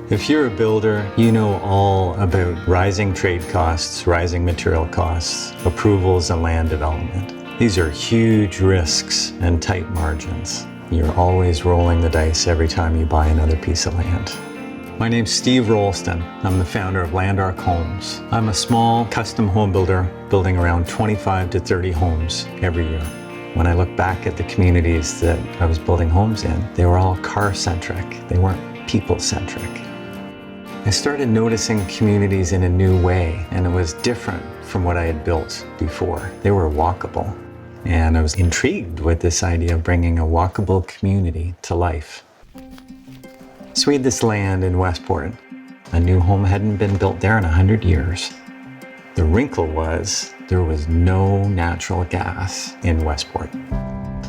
If you're a builder, you know all about rising trade costs, rising material costs, approvals, and land development. These are huge risks and tight margins. You're always rolling the dice every time you buy another piece of land. My name's Steve Rolston. I'm the founder of NRCAN Homes. I'm a small custom home builder building around 25 to 30 homes every year. When I look back at the communities that I was building homes in, they were all car-centric. They weren't people-centric. I started noticing communities in a new way, and it was different from what I had built before. They were walkable, and I was intrigued with this idea of bringing a walkable community to life. So we had this land in Westport. A new home hadn't been built there in 100 years. The wrinkle was there was no natural gas in Westport.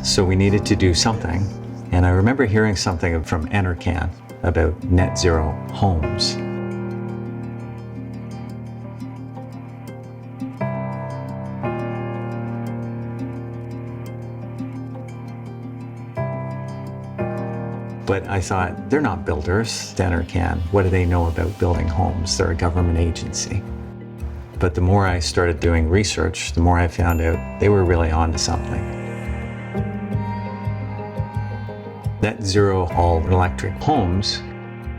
So we needed to do something, and I remember hearing something from NRCAN about net zero homes. But I thought, they're not builders, NRCAN. What do they know about building homes? They're a government agency. But the more I started doing research, the more I found out they were really onto something. Net zero all electric homes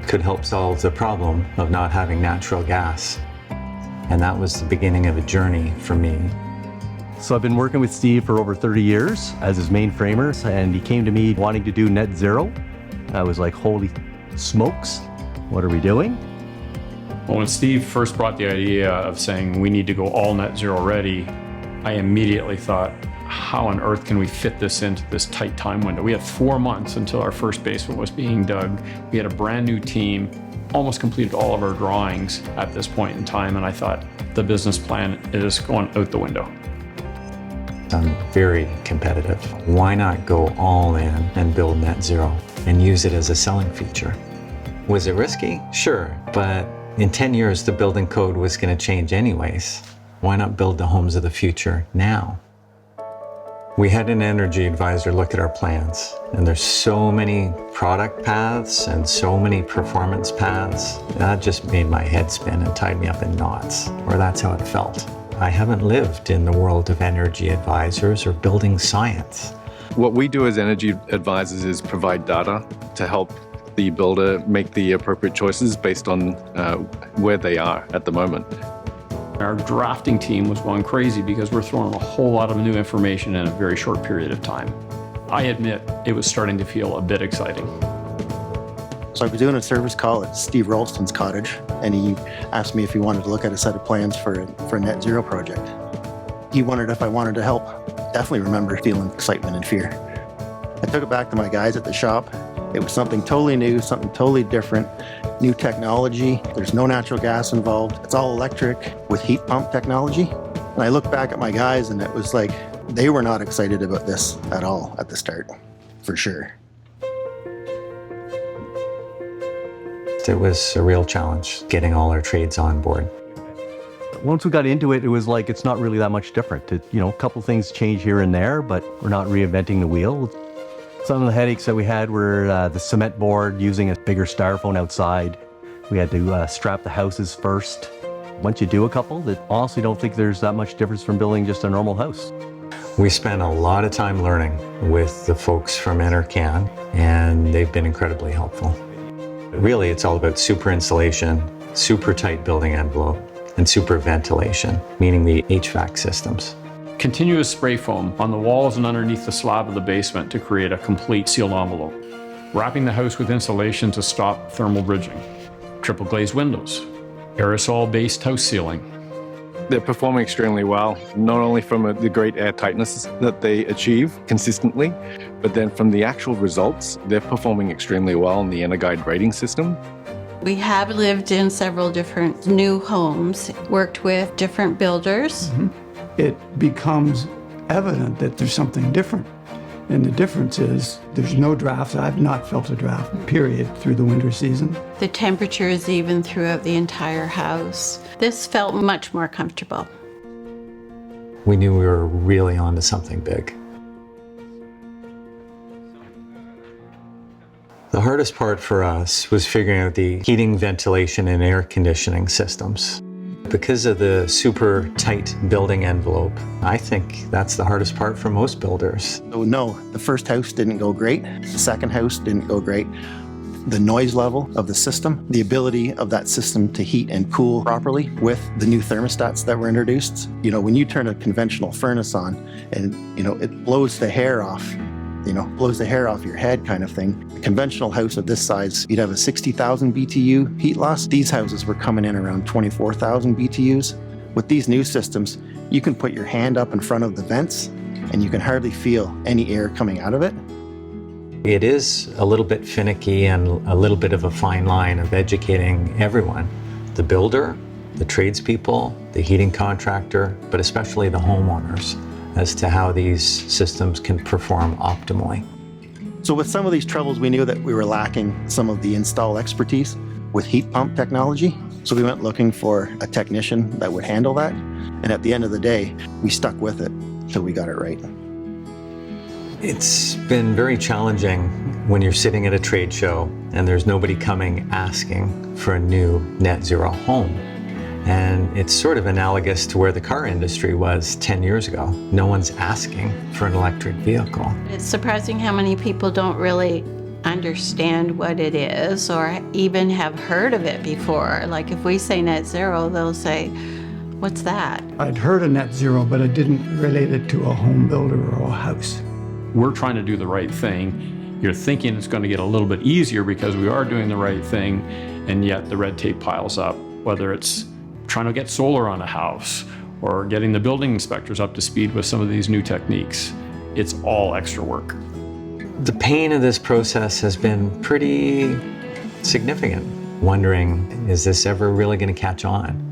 could help solve the problem of not having natural gas. And that was the beginning of a journey for me. So I've been working with Steve for over 30 years as his main framer, and he came to me wanting to do net zero. I was like, holy smokes, what are we doing? Well, when Steve first brought the idea of saying we need to go all net zero ready, I immediately thought, how on earth can we fit this into this tight time window? We had 4 months until our first basement was being dug. We had a brand new team, almost completed all of our drawings at this point in time, and I thought the business plan is going out the window. I'm very competitive. Why not go all in and build net zero and use it as a selling feature? Was it risky? Sure, but in 10 years, the building code was going to change anyways. Why not build the homes of the future now? We had an energy advisor look at our plans, and there's so many product paths and so many performance paths. That just made my head spin and tied me up in knots, or that's how it felt. I haven't lived in the world of energy advisors or building science. What we do as energy advisors is provide data to help the builder make the appropriate choices based on where they are at the moment. Our drafting team was going crazy because we're throwing a whole lot of new information in a very short period of time. I admit it was starting to feel a bit exciting. So I was doing a service call at Steve Ralston's cottage, and he asked me if he wanted to look at a set of plans for a net zero project. He wondered if I wanted to help. Definitely remember feeling excitement and fear. I took it back to my guys at the shop. It was something totally new, something totally different, new technology. There's no natural gas involved. It's all electric with heat pump technology. And I looked back at my guys, and it was like they were not excited about this at all at the start, for sure. It was a real challenge getting all our trades on board. Once we got into it, it was like, it's not really that much different. A couple things change here and there, but we're not reinventing the wheel. Some of the headaches that we had were the cement board, using a bigger styrofoam outside. We had to strap the houses first. Once you do a couple, I honestly don't think there's that much difference from building just a normal house. We spent a lot of time learning with the folks from NRCAN, and they've been incredibly helpful. Really, it's all about super insulation, super tight building envelope, and super ventilation, meaning the HVAC systems. Continuous spray foam on the walls and underneath the slab of the basement to create a complete sealed envelope. Wrapping the house with insulation to stop thermal bridging. Triple glazed windows. Aerosol-based house sealing. They're performing extremely well, not only from the great air tightness that they achieve consistently, but then from the actual results, they're performing extremely well in the EnerGuide rating system. We have lived in several different new homes, worked with different builders. It becomes evident that there's something different. And the difference is there's no draft. I've not felt a draft, period, through the winter season. The temperature is even throughout the entire house. This felt much more comfortable. We knew we were really onto something big. The hardest part for us was figuring out the heating, ventilation, and air conditioning systems. Because of the super tight building envelope, I think that's the hardest part for most builders. So no, the first house didn't go great. The second house didn't go great. The noise level of the system, the ability of that system to heat and cool properly with the new thermostats that were introduced. You know, when you turn a conventional furnace on and, you know, it blows the hair off, blows the hair off your head kind of thing. A conventional house of this size, you'd have a 60,000 BTU heat loss. These houses were coming in around 24,000 BTUs. With these new systems, you can put your hand up in front of the vents and you can hardly feel any air coming out of it. It is a little bit finicky and a little bit of a fine line of educating everyone, the builder, the tradespeople, the heating contractor, but especially the homeowners, as to how these systems can perform optimally. So with some of these troubles, we knew that we were lacking some of the install expertise with heat pump technology. So we went looking for a technician that would handle that. And at the end of the day, we stuck with it till we got it right. It's been very challenging when you're sitting at a trade show and there's nobody coming asking for a new net zero home. And it's sort of analogous to where the car industry was 10 years ago. No one's asking for an electric vehicle. It's surprising how many people don't really understand what it is or even have heard of it before. Like if we say net zero, they'll say, what's that? I'd heard of net zero, but I didn't relate it to a home builder or a house. We're trying to do the right thing. You're thinking it's going to get a little bit easier because we are doing the right thing, and yet the red tape piles up, whether it's trying to get solar on a house or getting the building inspectors up to speed with some of these new techniques. It's all extra work. The pain of this process has been pretty significant, wondering, is this ever really going to catch on?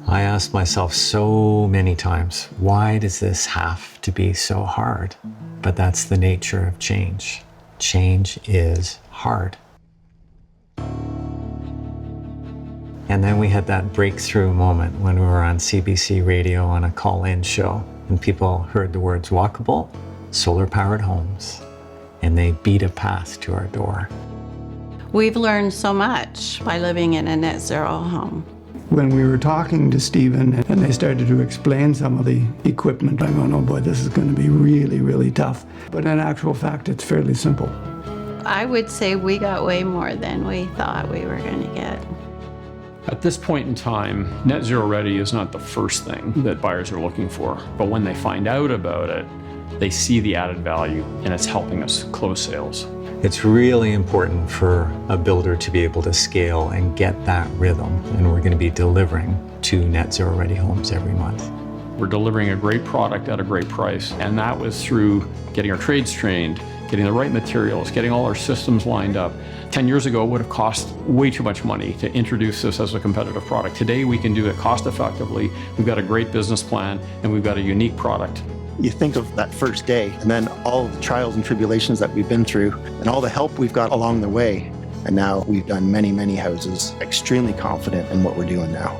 I asked myself so many times, why does this have to be so hard? But that's the nature of change. Change is hard. And then we had that breakthrough moment when we were on CBC radio on a call-in show, and people heard the words walkable, solar-powered homes, and they beat a path to our door. We've learned so much by living in a net zero home. When we were talking to Stephen and they started to explain some of the equipment, I'm going, oh boy, this is going to be really, really tough. But in actual fact, it's fairly simple. I would say we got way more than we thought we were going to get. At this point in time, net zero ready is not the first thing that buyers are looking for, but when they find out about it, they see the added value and it's helping us close sales. It's really important for a builder to be able to scale and get that rhythm, and we're going to be delivering 2 net zero ready homes every month. We're delivering a great product at a great price, and that was through getting our trades trained, getting the right materials, getting all our systems lined up. 10 years ago, it would have cost way too much money to introduce this as a competitive product. Today, we can do it cost effectively. We've got a great business plan, and we've got a unique product. You think of that first day and then all of the trials and tribulations that we've been through and all the help we've got along the way. And now we've done many, many houses, extremely confident in what we're doing now.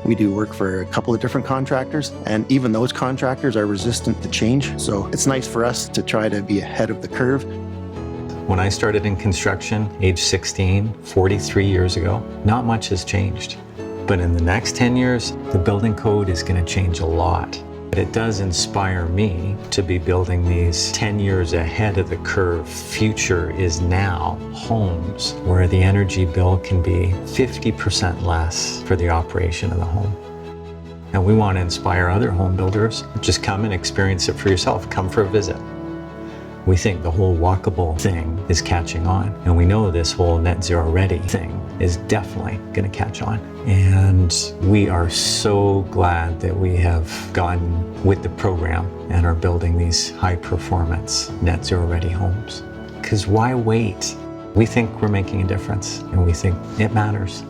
We do work for a couple of different contractors, and even those contractors are resistant to change. So it's nice for us to try to be ahead of the curve. When I started in construction, age 16, 43 years ago, not much has changed. But in the next 10 years, the building code is going to change a lot. But it does inspire me to be building these 10 years ahead of the curve, future is now homes where the energy bill can be 50% less for the operation of the home. And we want to inspire other home builders. Just come and experience it for yourself. Come for a visit. We think the whole walkable thing is catching on, and we know this whole net zero ready thing is definitely going to catch on. And we are so glad that we have gone with the program and are building these high performance net zero ready homes. Because why wait? We think we're making a difference, and we think it matters.